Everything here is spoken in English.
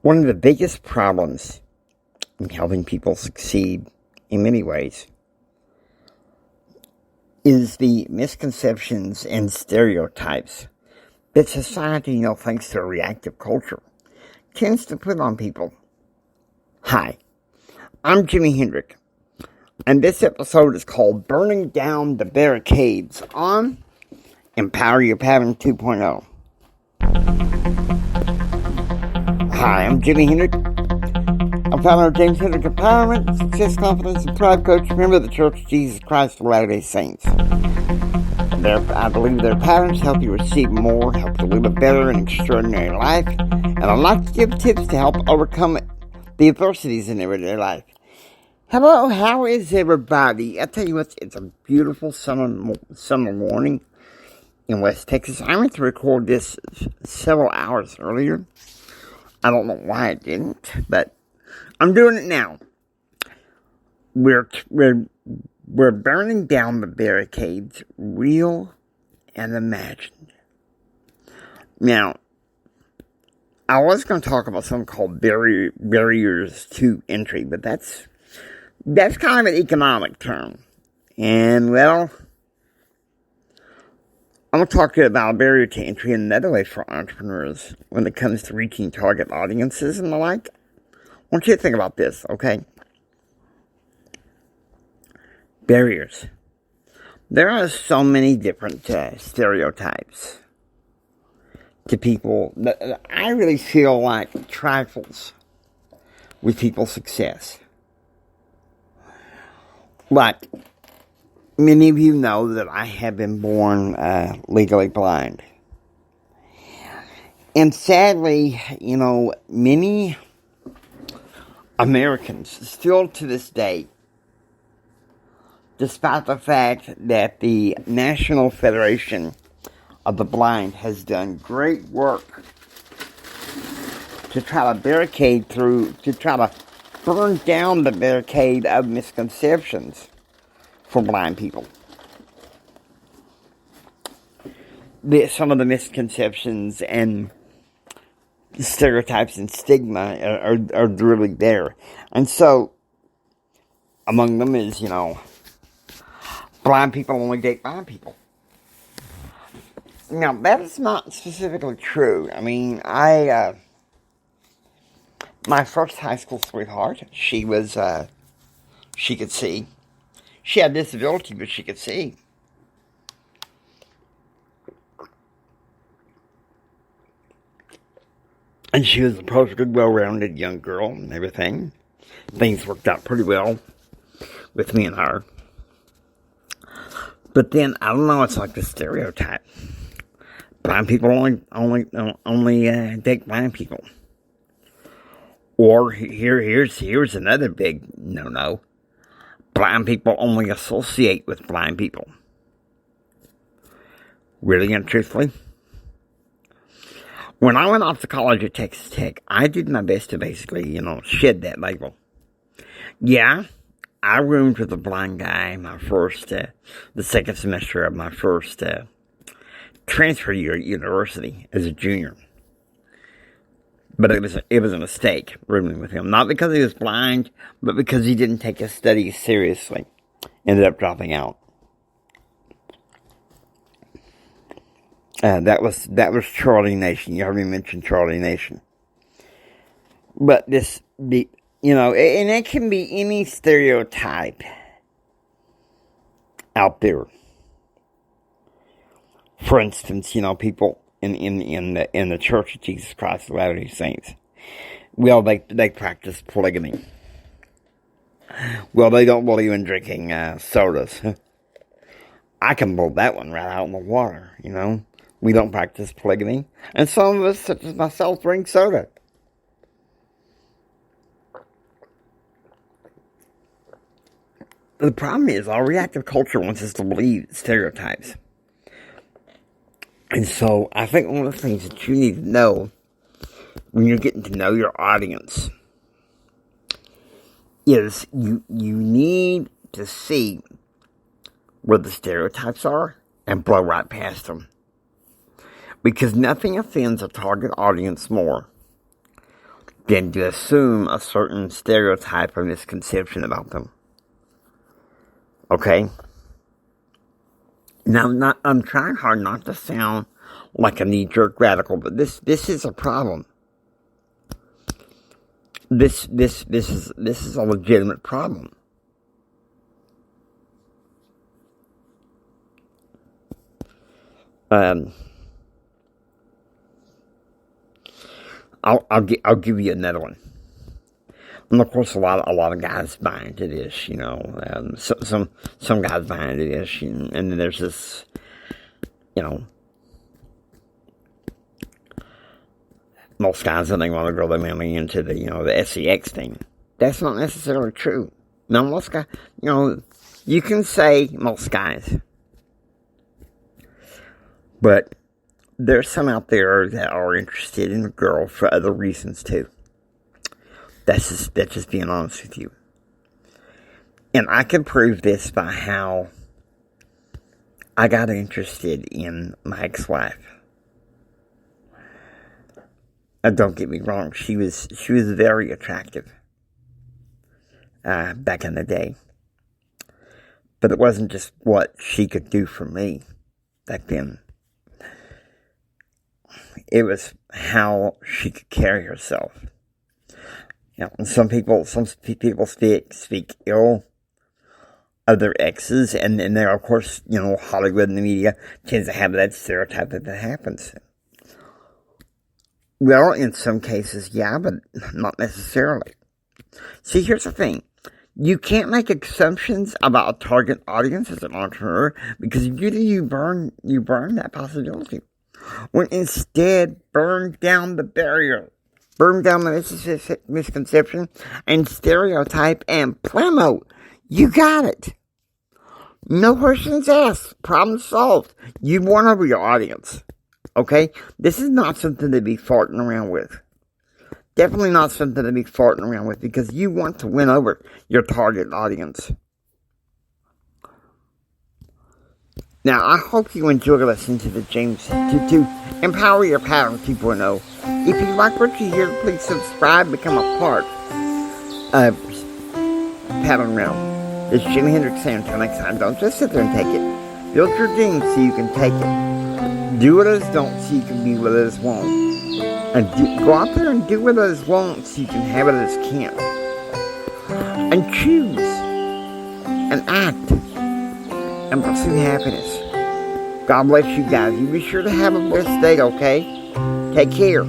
One of the biggest problems in helping people succeed in many ways is the misconceptions and stereotypes that society, thanks to a reactive culture, tends to put on people. Hi, I'm Jimi Hendrick, and this episode is called Burning Down the Barricades on Empower Your Pattern 2.0. Hi, I'm Jimi Hendrick. I'm founder of James Hendrick Empowerment, Success, Confidence, and Pride Coach, member of the Church of Jesus Christ of Latter-day Saints. I believe their patterns help you receive more, help you live a better and extraordinary life, and I'd like to give tips to help overcome the adversities in everyday life. Hello, how is everybody? I tell you what, it's a beautiful summer morning in West Texas. I went to record this several hours earlier. I don't know why I didn't, but I'm doing it now. We're burning down the barricades, real and imagined. Now, I was going to talk about something called barriers to entry, but that's kind of an economic term. And, well, I'm going to talk to you about a barrier to entry in another way for entrepreneurs when it comes to reaching target audiences and the like. I want you to think about this, okay? Barriers. There are so many different stereotypes to people that I really feel like trifles with people's success. Like, many of you know that I have been born legally blind. And sadly, many Americans still to this day, despite the fact that the National Federation of the Blind has done great work to try to burn down the barricade of misconceptions for blind people. Some of the misconceptions and stereotypes and stigma are really there. And so, among them is, blind people only date blind people. Now, that is not specifically true. I mean, my first high school sweetheart, she could see. She had a disability, but she could see. And she was a perfectly well-rounded young girl and everything. Things worked out pretty well with me and her. But then, I don't know, it's like the stereotype. Blind people only date blind people. Or here's another big no-no. Blind people only associate with blind people. Really and truthfully, when I went off to college at Texas Tech, I did my best to basically, shed that label. Yeah, I roomed with a blind guy the second semester of my first transfer year at university as a junior. But it was a mistake rooming with him. Not because he was blind, but because he didn't take his studies seriously. Ended up dropping out. That was Charlie Nation. You heard me mention Charlie Nation. But and it can be any stereotype out there. For instance, people in the Church of Jesus Christ of Latter-day Saints, well, they practice polygamy. Well, they don't believe in drinking sodas. I can blow that one right out in the water, We don't practice polygamy. And some of us, such as myself, drink soda. The problem is our reactive culture wants us to believe stereotypes. And so I think one of the things that you need to know when you're getting to know your audience is you need to see where the stereotypes are and blow right past them. Because nothing offends a target audience more than to assume a certain stereotype or misconception about them. Okay? Now, I'm trying hard not to sound like a knee-jerk radical, but this is a problem. This is a legitimate problem. I'll give you another one. And of course, a lot of guys buy into this, you know. Some guys buy into this, and then there's this, you know, most guys when they want to grow their family into the, you know, the sex thing. That's not necessarily true. Now, most guys, you know, you can say most guys, but there's some out there that are interested in a girl for other reasons too. That's just being honest with you. And I can prove this by how I got interested in my ex-wife. Don't get me wrong, she was very attractive back in the day. But it wasn't just what she could do for me back then. It was how she could carry herself. You know, and some people speak ill of their exes, and they're, of course, you know, Hollywood and the media tends to have that stereotype that happens. Well, in some cases, yeah, but not necessarily. See, here's the thing. You can't make assumptions about a target audience as an entrepreneur, because if you do, you burn that possibility. When instead, burn down the barrier. Burn down the misconception and stereotype and promote. You got it. No questions asked. Problem solved. You won over your audience. Okay? This is not something to be farting around with. Definitely not something to be farting around with, because you want to win over your target audience. Now, I hope you enjoy listening to the James to empower your pattern 2.0. If you like what you hear, please subscribe, become a part of Pattern Realm. This is Jimi Hendrix saying until next time, don't just sit there and take it. Build your dreams so you can take it. Do what others don't so you can be what others won't. And go out there and do what others won't so you can have what others can't. And choose and act and pursue happiness. God bless you guys. You be sure to have a blessed day, okay? Take care.